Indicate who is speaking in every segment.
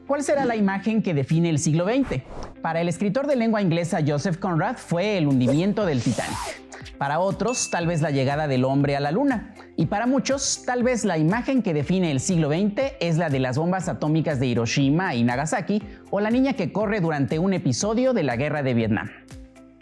Speaker 1: ¿Cuál será la imagen que define el siglo XX? Para el escritor de lengua inglesa Joseph Conrad fue el hundimiento del Titanic. Para otros, tal vez la llegada del hombre a la luna. Y para muchos, tal vez la imagen que define el siglo XX es la de las bombas atómicas de Hiroshima y Nagasaki o la niña que corre durante un episodio de la Guerra de Vietnam.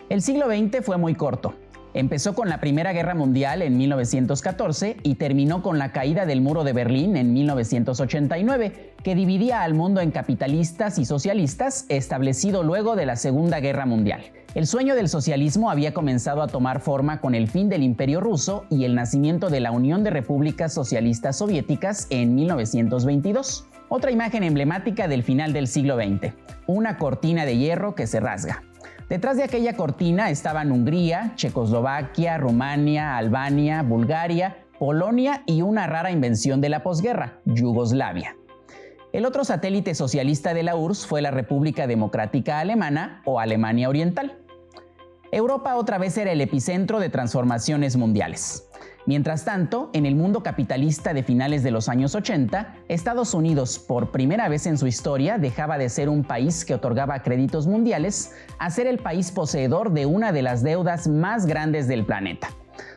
Speaker 1: El siglo XX fue muy corto. Empezó con la Primera Guerra Mundial en 1914 y terminó con la caída del Muro de Berlín en 1989, que dividía al mundo en capitalistas y socialistas, establecido luego de la Segunda Guerra Mundial. El sueño del socialismo había comenzado a tomar forma con el fin del Imperio Ruso y el nacimiento de la Unión de Repúblicas Socialistas Soviéticas en 1922. Otra imagen emblemática del final del siglo XX, una cortina de hierro que se rasga. Detrás de aquella cortina estaban Hungría, Checoslovaquia, Rumania, Albania, Bulgaria, Polonia y una rara invención de la posguerra, Yugoslavia. El otro satélite socialista de la URSS fue la República Democrática Alemana o Alemania Oriental. Europa otra vez era el epicentro de transformaciones mundiales. Mientras tanto, en el mundo capitalista de finales de los años 80, Estados Unidos, por primera vez en su historia, dejaba de ser un país que otorgaba créditos mundiales a ser el país poseedor de una de las deudas más grandes del planeta.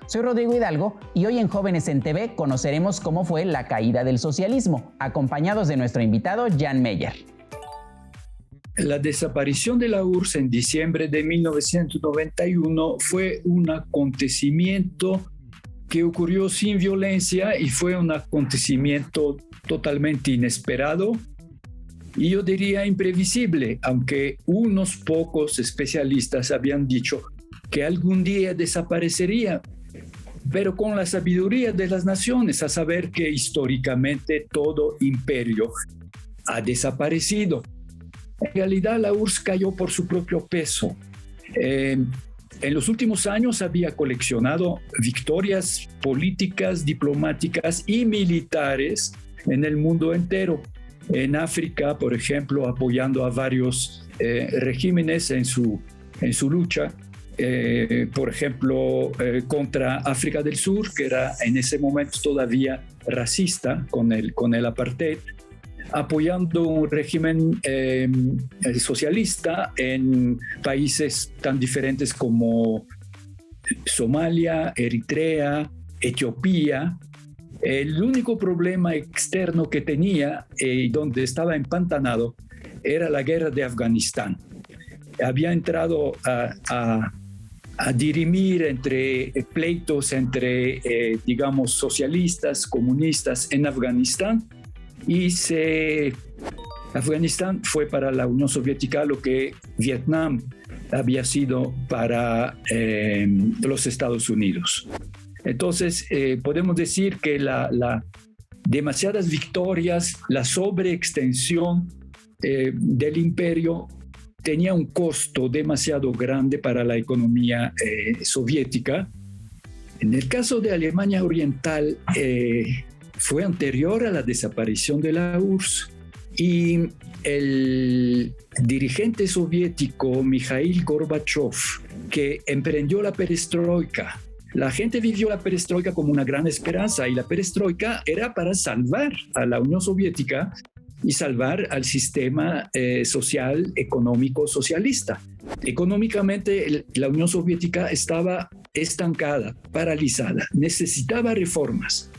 Speaker 1: Soy Rodrigo Hidalgo y hoy en Jóvenes en TV conoceremos cómo fue la caída del socialismo, acompañados de nuestro invitado Jan Meyer.
Speaker 2: La desaparición de la URSS en diciembre de 1991 fue un acontecimiento que ocurrió sin violencia y fue un acontecimiento totalmente inesperado y yo diría imprevisible, aunque unos pocos especialistas habían dicho que algún día desaparecería, pero con la sabiduría de las naciones, a saber que históricamente todo imperio ha desaparecido. En realidad la URSS cayó por su propio peso. En los últimos años había coleccionado victorias políticas, diplomáticas y militares en el mundo entero. En África, por ejemplo, apoyando a varios regímenes en su lucha. Por ejemplo, contra África del Sur, que era en ese momento todavía racista con el apartheid, apoyando un régimen socialista en países tan diferentes como Somalia, Eritrea, Etiopía. El único problema externo que tenía y donde estaba empantanado era la guerra de Afganistán. Había entrado a dirimir entre pleitos entre, digamos, socialistas, comunistas en Afganistán. Y Afganistán fue para la Unión Soviética lo que Vietnam había sido para los Estados Unidos. Entonces, podemos decir que demasiadas victorias, la sobreextensión del imperio tenía un costo demasiado grande para la economía soviética. En el caso de Alemania Oriental, fue anterior a la desaparición de la URSS y el dirigente soviético Mikhail Gorbachev, que emprendió la perestroika. La gente vivió la perestroika como una gran esperanza y la perestroika era para salvar a la Unión Soviética y salvar al sistema social, económico, socialista. Económicamente, la Unión Soviética estaba estancada, paralizada, necesitaba reformas.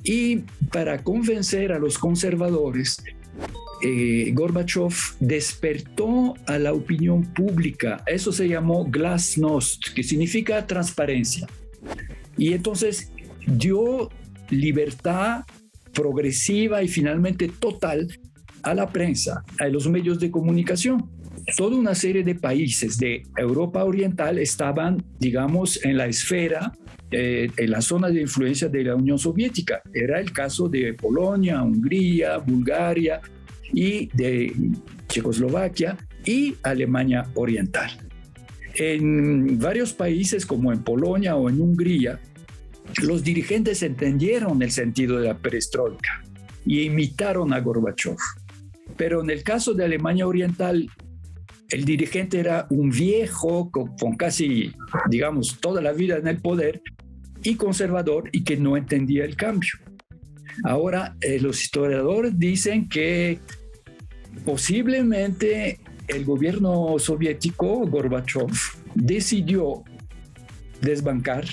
Speaker 2: Y para convencer a los conservadores, Gorbachev despertó a la opinión pública. Eso se llamó glasnost, que significa transparencia. Y entonces dio libertad progresiva y finalmente total a la prensa, a los medios de comunicación. Toda una serie de países de Europa Oriental estaban, digamos, en la esfera, en la zona de influencia de la Unión Soviética. Era el caso de Polonia, Hungría, Bulgaria y de Checoslovaquia y Alemania Oriental. En varios países como en Polonia o en Hungría, los dirigentes entendieron el sentido de la perestroika y imitaron a Gorbachev. Pero en el caso de Alemania Oriental, el dirigente era un viejo con casi, digamos, toda la vida en el poder y conservador y que no entendía el cambio. Ahora, los historiadores dicen que posiblemente el gobierno soviético, Gorbachev, decidió desbancar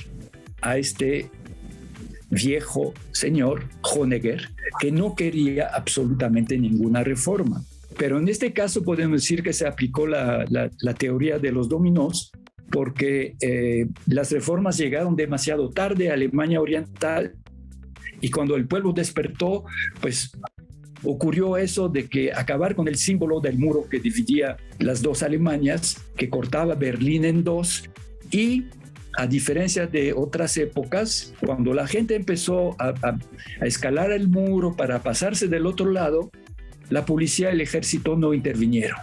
Speaker 2: a este viejo señor Honegger, que no quería absolutamente ninguna reforma. Pero en este caso podemos decir que se aplicó la teoría de los dominós, porque las reformas llegaron demasiado tarde a Alemania Oriental, y cuando el pueblo despertó, pues ocurrió eso de que acabar con el símbolo del muro que dividía las dos Alemanias, que cortaba Berlín en dos, y a diferencia de otras épocas, cuando la gente empezó a escalar el muro para pasarse del otro lado, la policía y el ejército no intervinieron.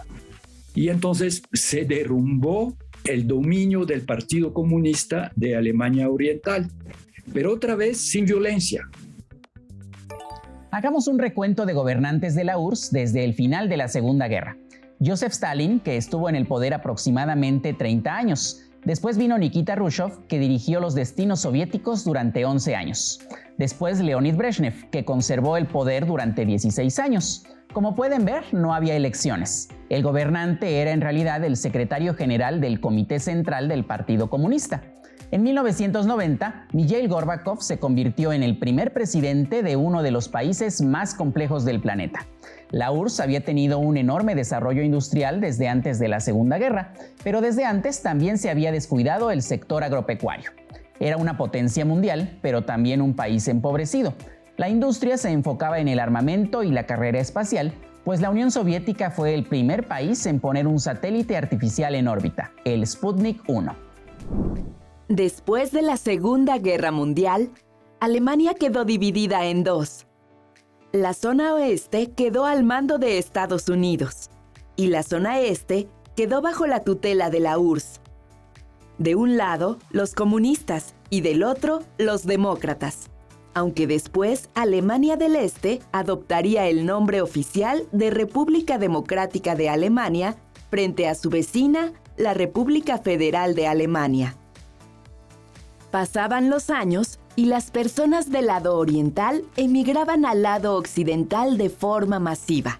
Speaker 2: Y entonces se derrumbó el dominio del Partido Comunista de Alemania Oriental, pero otra vez sin violencia.
Speaker 1: Hagamos un recuento de gobernantes de la URSS desde el final de la Segunda Guerra. Joseph Stalin, que estuvo en el poder aproximadamente 30 años. Después vino Nikita Khrushchev, que dirigió los destinos soviéticos durante 11 años. Después Leonid Brezhnev, que conservó el poder durante 16 años. Como pueden ver, no había elecciones. El gobernante era en realidad el secretario general del Comité Central del Partido Comunista. En 1990, Mikhail Gorbachev se convirtió en el primer presidente de uno de los países más complejos del planeta. La URSS había tenido un enorme desarrollo industrial desde antes de la Segunda Guerra, pero desde antes también se había descuidado el sector agropecuario. Era una potencia mundial, pero también un país empobrecido. La industria se enfocaba en el armamento y la carrera espacial, pues la Unión Soviética fue el primer país en poner un satélite artificial en órbita, el Sputnik 1.
Speaker 3: Después de la Segunda Guerra Mundial, Alemania quedó dividida en dos. La zona oeste quedó al mando de Estados Unidos y la zona este quedó bajo la tutela de la URSS. De un lado, los comunistas y del otro, los demócratas, aunque después Alemania del Este adoptaría el nombre oficial de República Democrática de Alemania frente a su vecina, la República Federal de Alemania. Pasaban los años y las personas del lado oriental emigraban al lado occidental de forma masiva.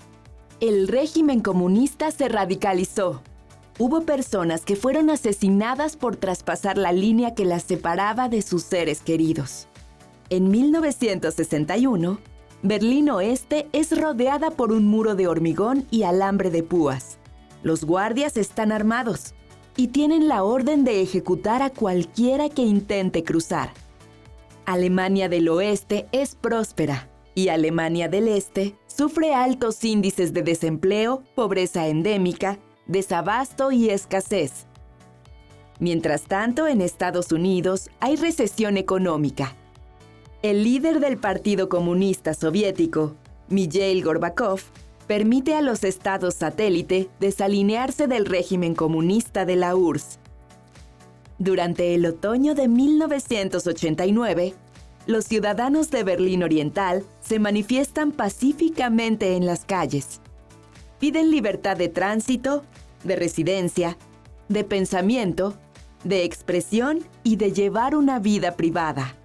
Speaker 3: El régimen comunista se radicalizó. Hubo personas que fueron asesinadas por traspasar la línea que las separaba de sus seres queridos. En 1961, Berlín Oeste es rodeada por un muro de hormigón y alambre de púas. Los guardias están armados y tienen la orden de ejecutar a cualquiera que intente cruzar. Alemania del Oeste es próspera y Alemania del Este sufre altos índices de desempleo, pobreza endémica, desabasto y escasez. Mientras tanto, en Estados Unidos hay recesión económica. El líder del Partido Comunista Soviético, Mikhail Gorbachev, permite a los estados satélite desalinearse del régimen comunista de la URSS. Durante el otoño de 1989, los ciudadanos de Berlín Oriental se manifiestan pacíficamente en las calles. Piden libertad de tránsito, de residencia, de pensamiento, de expresión y de llevar una vida privada.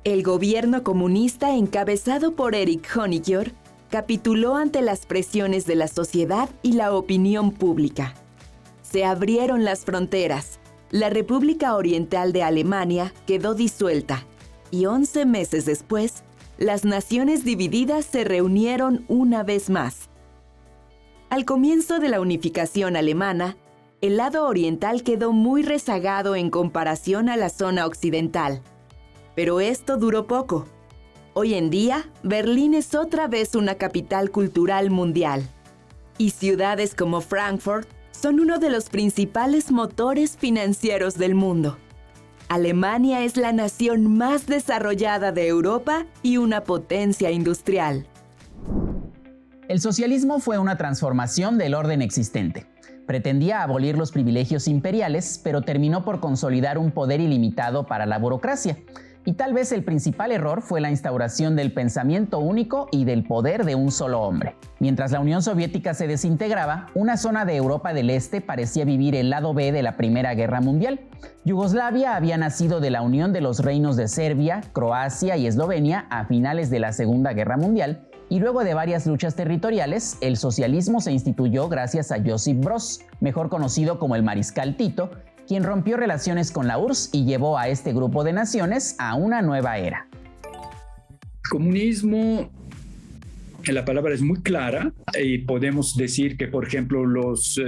Speaker 3: El gobierno comunista encabezado por Erich Honecker capituló ante las presiones de la sociedad y la opinión pública. Se abrieron las fronteras. La República Oriental de Alemania quedó disuelta y 11 meses después, las naciones divididas se reunieron una vez más. Al comienzo de la unificación alemana, el lado oriental quedó muy rezagado en comparación a la zona occidental. Pero esto duró poco. Hoy en día, Berlín es otra vez una capital cultural mundial. Y ciudades como Frankfurt son uno de los principales motores financieros del mundo. Alemania es la nación más desarrollada de Europa y una potencia industrial.
Speaker 1: El socialismo fue una transformación del orden existente. Pretendía abolir los privilegios imperiales, pero terminó por consolidar un poder ilimitado para la burocracia. Y tal vez el principal error fue la instauración del pensamiento único y del poder de un solo hombre. Mientras la Unión Soviética se desintegraba, una zona de Europa del Este parecía vivir el lado B de la Primera Guerra Mundial. Yugoslavia había nacido de la unión de los reinos de Serbia, Croacia y Eslovenia a finales de la Segunda Guerra Mundial, y luego de varias luchas territoriales, el socialismo se instituyó gracias a Josip Broz, mejor conocido como el Mariscal Tito, quien rompió relaciones con la URSS y llevó a este grupo de naciones a una nueva era.
Speaker 2: Comunismo, la palabra es muy clara y podemos decir que, por ejemplo, los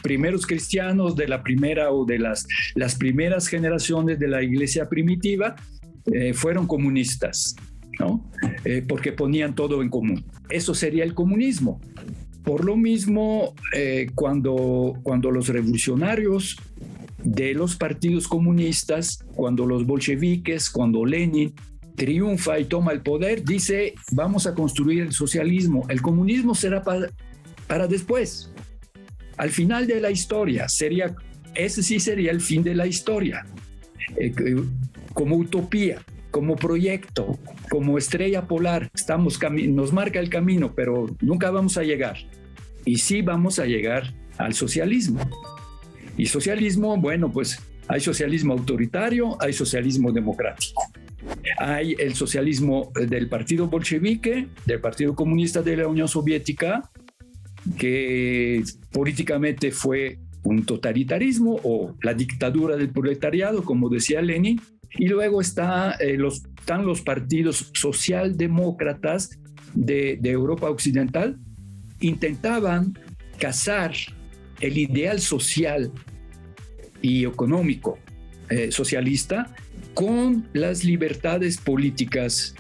Speaker 2: primeros cristianos de la primera o de las primeras generaciones de la iglesia primitiva fueron comunistas, ¿no? Porque ponían todo en común. Eso sería el comunismo. Por lo mismo, cuando los revolucionarios de los partidos comunistas, cuando los bolcheviques, cuando Lenin triunfa y toma el poder, dice, vamos a construir el socialismo. El comunismo será para después. Al final de la historia, ese sí sería el fin de la historia. Como utopía, como proyecto, como estrella polar, nos marca el camino, pero nunca vamos a llegar. Y sí vamos a llegar al socialismo. Y socialismo, bueno, pues hay socialismo autoritario, hay socialismo democrático. Hay el socialismo del partido bolchevique, del Partido Comunista de la Unión Soviética, que políticamente fue un totalitarismo o la dictadura del proletariado, como decía Lenin. Y luego están los partidos socialdemócratas de Europa Occidental. Intentaban casar el ideal social y económico socialista con las libertades políticas,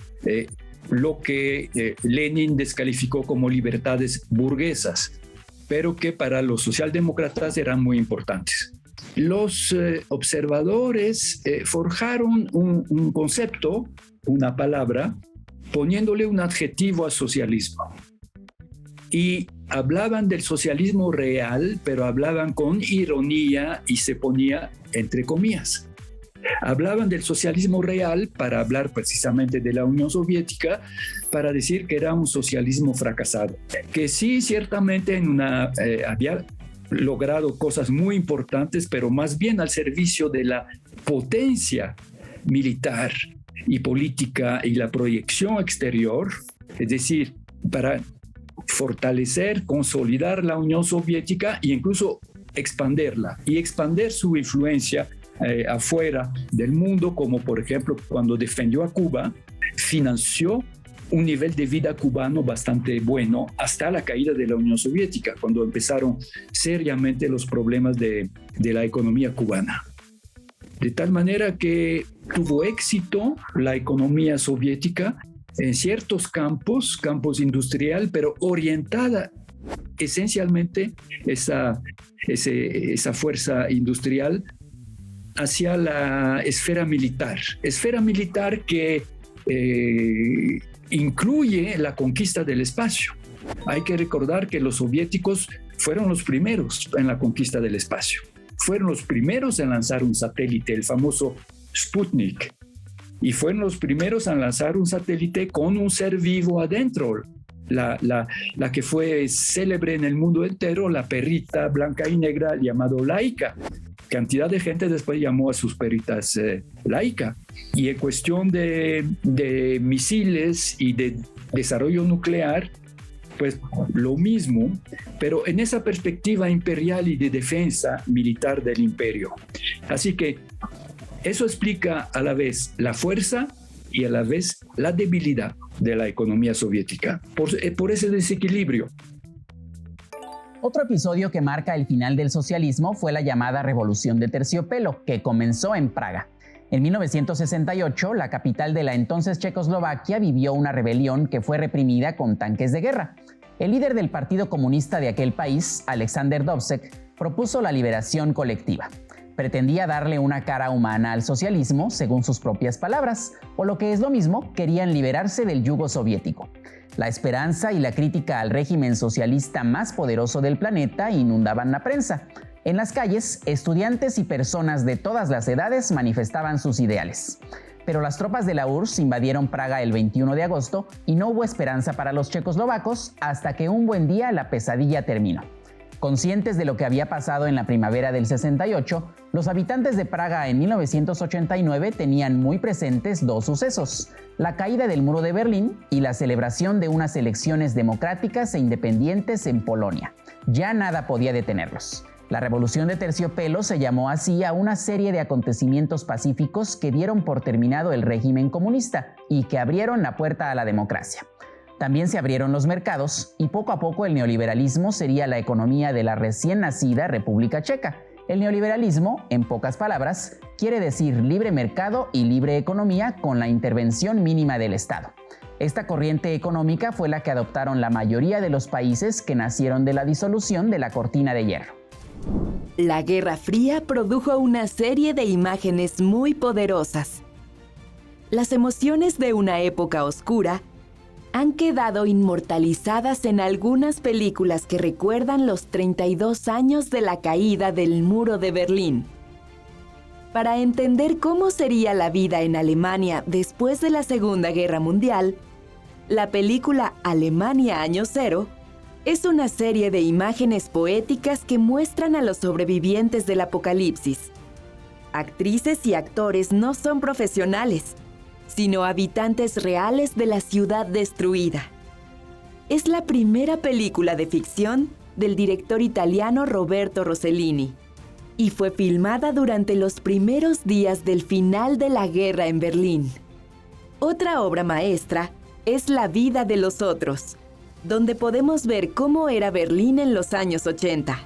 Speaker 2: lo que Lenin descalificó como libertades burguesas, pero que para los socialdemócratas eran muy importantes. Los observadores forjaron un concepto, una palabra, poniéndole un adjetivo al socialismo. Y hablaban del socialismo real, pero hablaban con ironía y se ponía entre comillas. Hablaban del socialismo real para hablar precisamente de la Unión Soviética, para decir que era un socialismo fracasado, que sí, ciertamente había logrado cosas muy importantes, pero más bien al servicio de la potencia militar y política y la proyección exterior, es decir, para fortalecer, consolidar la Unión Soviética e incluso expandirla y expandir su influencia afuera del mundo, como por ejemplo cuando defendió a Cuba, financió un nivel de vida cubano bastante bueno hasta la caída de la Unión Soviética, cuando empezaron seriamente los problemas de la economía cubana. De tal manera que tuvo éxito la economía soviética en ciertos campos industrial, pero orientada esencialmente esa fuerza industrial hacia la esfera militar que incluye la conquista del espacio. Hay que recordar que los soviéticos fueron los primeros en la conquista del espacio. Fueron los primeros en lanzar un satélite, el famoso Sputnik. Y fueron los primeros en lanzar un satélite con un ser vivo adentro. La que fue célebre en el mundo entero, la perrita blanca y negra llamado Laika. Cantidad de gente después llamó a sus perritas Laika. Y en cuestión de misiles y de desarrollo nuclear, pues lo mismo, pero en esa perspectiva imperial y de defensa militar del imperio. Así que eso explica a la vez la fuerza y a la vez la debilidad de la economía soviética, por ese desequilibrio.
Speaker 1: Otro episodio que marca el final del socialismo fue la llamada Revolución de Terciopelo, que comenzó en Praga. En 1968, la capital de la entonces Checoslovaquia vivió una rebelión que fue reprimida con tanques de guerra. El líder del Partido Comunista de aquel país, Alexander Dovzek, propuso la liberación colectiva. Pretendía darle una cara humana al socialismo, según sus propias palabras, o lo que es lo mismo, querían liberarse del yugo soviético. La esperanza y la crítica al régimen socialista más poderoso del planeta inundaban la prensa. En las calles, estudiantes y personas de todas las edades manifestaban sus ideales. Pero las tropas de la URSS invadieron Praga el 21 de agosto y no hubo esperanza para los checoslovacos hasta que un buen día la pesadilla terminó. Conscientes de lo que había pasado en la primavera del 68, los habitantes de Praga en 1989 tenían muy presentes dos sucesos: la caída del muro de Berlín y la celebración de unas elecciones democráticas e independientes en Polonia. Ya nada podía detenerlos. La Revolución de Terciopelo se llamó así a una serie de acontecimientos pacíficos que dieron por terminado el régimen comunista y que abrieron la puerta a la democracia. También se abrieron los mercados y poco a poco el neoliberalismo sería la economía de la recién nacida República Checa. El neoliberalismo, en pocas palabras, quiere decir libre mercado y libre economía con la intervención mínima del Estado. Esta corriente económica fue la que adoptaron la mayoría de los países que nacieron de la disolución de la cortina de hierro.
Speaker 3: La Guerra Fría produjo una serie de imágenes muy poderosas. Las emociones de una época oscura han quedado inmortalizadas en algunas películas que recuerdan los 32 años de la caída del muro de Berlín. Para entender cómo sería la vida en Alemania después de la Segunda Guerra Mundial, la película Alemania Año Cero es una serie de imágenes poéticas que muestran a los sobrevivientes del apocalipsis. Actrices y actores no son profesionales, sino habitantes reales de la ciudad destruida. Es la primera película de ficción del director italiano Roberto Rossellini y fue filmada durante los primeros días del final de la guerra en Berlín. Otra obra maestra es La vida de los otros, donde podemos ver cómo era Berlín en los años 80.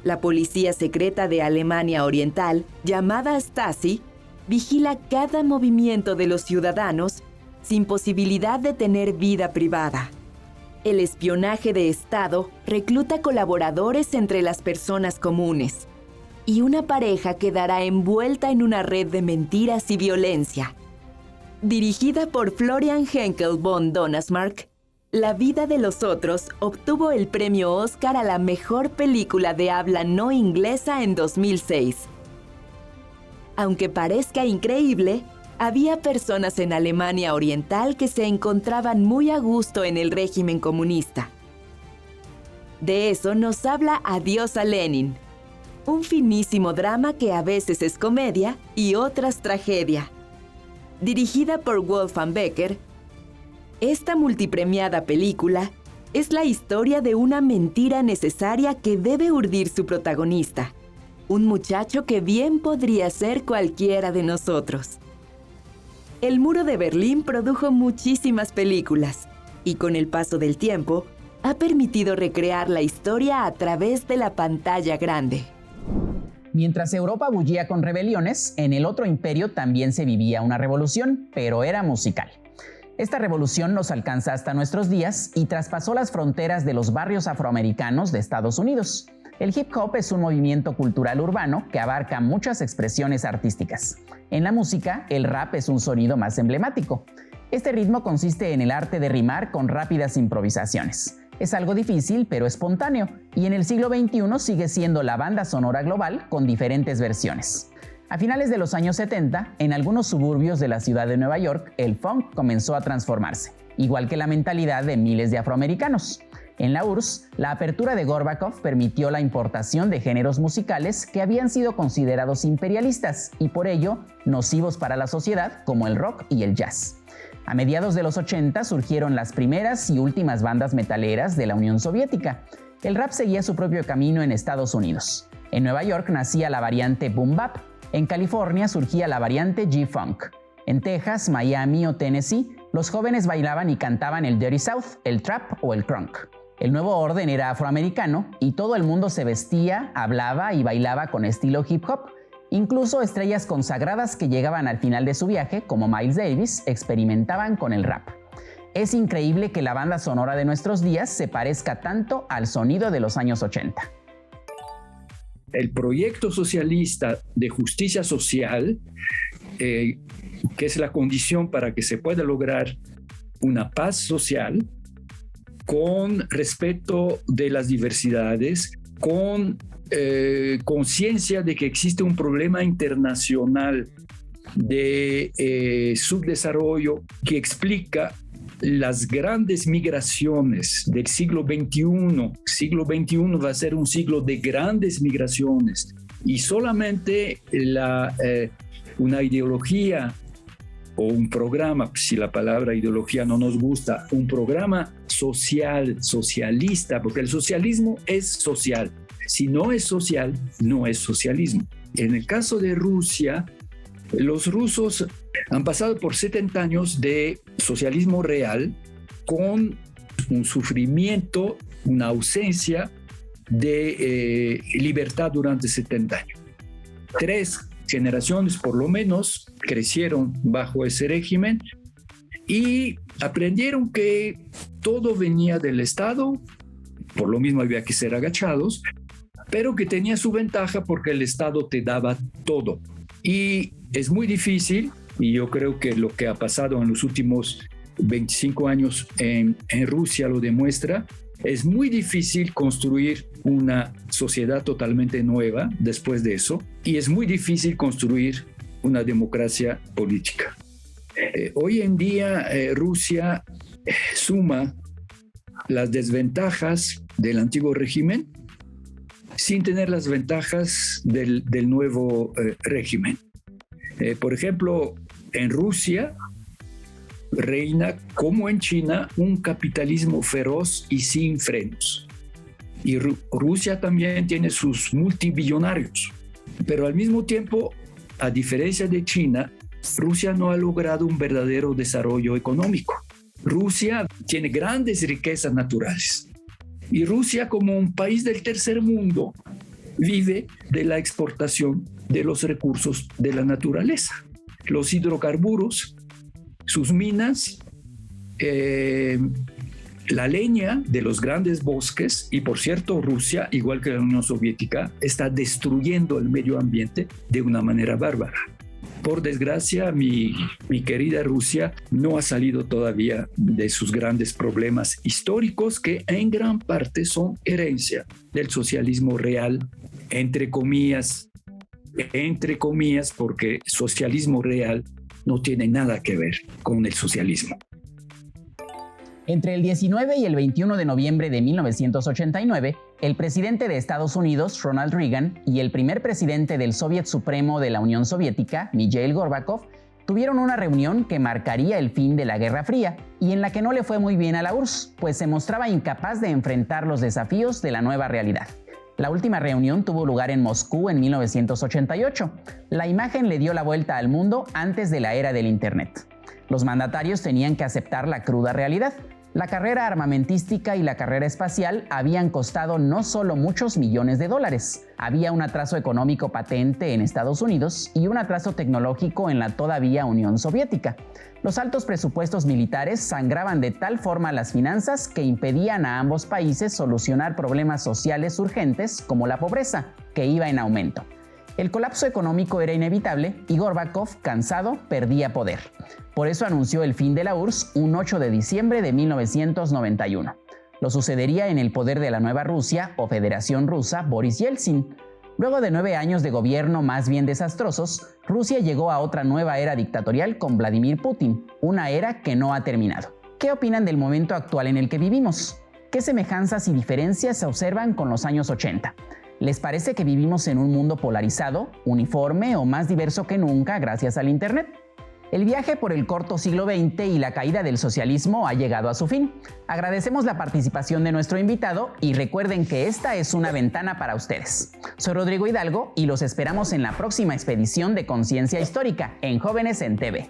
Speaker 3: La policía secreta de Alemania Oriental, llamada Stasi, vigila cada movimiento de los ciudadanos sin posibilidad de tener vida privada. El espionaje de Estado recluta colaboradores entre las personas comunes y una pareja quedará envuelta en una red de mentiras y violencia. Dirigida por Florian Henkel von Donnersmarck, La vida de los otros obtuvo el premio Oscar a la mejor película de habla no inglesa en 2006. Aunque parezca increíble, había personas en Alemania Oriental que se encontraban muy a gusto en el régimen comunista. De eso nos habla Adiós a Lenin, un finísimo drama que a veces es comedia y otras tragedia. Dirigida por Wolfgang Becker, esta multipremiada película es la historia de una mentira necesaria que debe urdir su protagonista, un muchacho que bien podría ser cualquiera de nosotros. El muro de Berlín produjo muchísimas películas y con el paso del tiempo ha permitido recrear la historia a través de la pantalla grande.
Speaker 1: Mientras Europa bullía con rebeliones, en el otro imperio también se vivía una revolución, pero era musical. Esta revolución nos alcanza hasta nuestros días y traspasó las fronteras de los barrios afroamericanos de Estados Unidos. El hip hop es un movimiento cultural urbano que abarca muchas expresiones artísticas. En la música, el rap es un sonido más emblemático. Este ritmo consiste en el arte de rimar con rápidas improvisaciones. Es algo difícil, pero espontáneo, y en el siglo XXI sigue siendo la banda sonora global con diferentes versiones. A finales de los años 70, en algunos suburbios de la ciudad de Nueva York, el funk comenzó a transformarse, igual que la mentalidad de miles de afroamericanos. En la URSS, la apertura de Gorbachov permitió la importación de géneros musicales que habían sido considerados imperialistas y por ello nocivos para la sociedad, como el rock y el jazz. A mediados de los 80 surgieron las primeras y últimas bandas metaleras de la Unión Soviética. El rap seguía su propio camino en Estados Unidos. En Nueva York nacía la variante boom bap. En California surgía la variante G-Funk. En Texas, Miami o Tennessee, los jóvenes bailaban y cantaban el Dirty South, el trap o el crunk. El nuevo orden era afroamericano y todo el mundo se vestía, hablaba y bailaba con estilo hip hop. Incluso estrellas consagradas que llegaban al final de su viaje, como Miles Davis, experimentaban con el rap. Es increíble que la banda sonora de nuestros días se parezca tanto al sonido de los años 80.
Speaker 2: El proyecto socialista de justicia social, que es la condición para que se pueda lograr una paz social, con respeto de las diversidades, con conciencia de que existe un problema internacional de subdesarrollo que explica las grandes migraciones del siglo XXI. Siglo XXI va a ser un siglo de grandes migraciones y solamente una ideología o un programa, si la palabra ideología no nos gusta, un programa socialista, porque el socialismo es social. Si no es social, no es socialismo. En el caso de Rusia, los rusos han pasado por 70 años de socialismo real con un sufrimiento, una ausencia de libertad durante 70 años. 3 generaciones por lo menos crecieron bajo ese régimen y aprendieron que todo venía del Estado, por lo mismo había que ser agachados, pero que tenía su ventaja porque el Estado te daba todo. Y es muy difícil, y yo creo que lo que ha pasado en los últimos 25 años en Rusia lo demuestra, es muy difícil construir una sociedad totalmente nueva después de eso, y es muy difícil construir una democracia política. Hoy en día Rusia suma las desventajas del antiguo régimen sin tener las ventajas del nuevo régimen. Por ejemplo, en Rusia reina, como en China, un capitalismo feroz y sin frenos. Y Rusia también tiene sus multibillonarios, pero al mismo tiempo, a diferencia de China, Rusia no ha logrado un verdadero desarrollo económico. Rusia tiene grandes riquezas naturales. Y Rusia, como un país del tercer mundo, vive de la exportación de los recursos de la naturaleza. Los hidrocarburos, sus minas, la leña de los grandes bosques, y por cierto, Rusia, igual que la Unión Soviética, está destruyendo el medio ambiente de una manera bárbara. Por desgracia, mi querida Rusia no ha salido todavía de sus grandes problemas históricos, que en gran parte son herencia del socialismo real, entre comillas, porque socialismo real no tiene nada que ver con el socialismo.
Speaker 1: Entre el 19 y el 21 de noviembre de 1989, el presidente de Estados Unidos, Ronald Reagan, y el primer presidente del Soviet Supremo de la Unión Soviética, Mikhail Gorbachev, tuvieron una reunión que marcaría el fin de la Guerra Fría y en la que no le fue muy bien a la URSS, pues se mostraba incapaz de enfrentar los desafíos de la nueva realidad. La última reunión tuvo lugar en Moscú en 1988. La imagen le dio la vuelta al mundo antes de la era del Internet. Los mandatarios tenían que aceptar la cruda realidad. La carrera armamentística y la carrera espacial habían costado no solo muchos millones de dólares, había un atraso económico patente en Estados Unidos y un atraso tecnológico en la todavía Unión Soviética. Los altos presupuestos militares sangraban de tal forma las finanzas que impedían a ambos países solucionar problemas sociales urgentes como la pobreza, que iba en aumento. El colapso económico era inevitable y Gorbachev, cansado, perdía poder. Por eso anunció el fin de la URSS un 8 de diciembre de 1991. Lo sucedería en el poder de la nueva Rusia o Federación Rusa Boris Yeltsin. Luego de 9 años de gobierno más bien desastrosos, Rusia llegó a otra nueva era dictatorial con Vladimir Putin, una era que no ha terminado. ¿Qué opinan del momento actual en el que vivimos? ¿Qué semejanzas y diferencias se observan con los años 80? ¿Les parece que vivimos en un mundo polarizado, uniforme o más diverso que nunca gracias al Internet? El viaje por el corto siglo XX y la caída del socialismo ha llegado a su fin. Agradecemos la participación de nuestro invitado y recuerden que esta es una ventana para ustedes. Soy Rodrigo Hidalgo y los esperamos en la próxima expedición de Conciencia Histórica en Jóvenes en TV.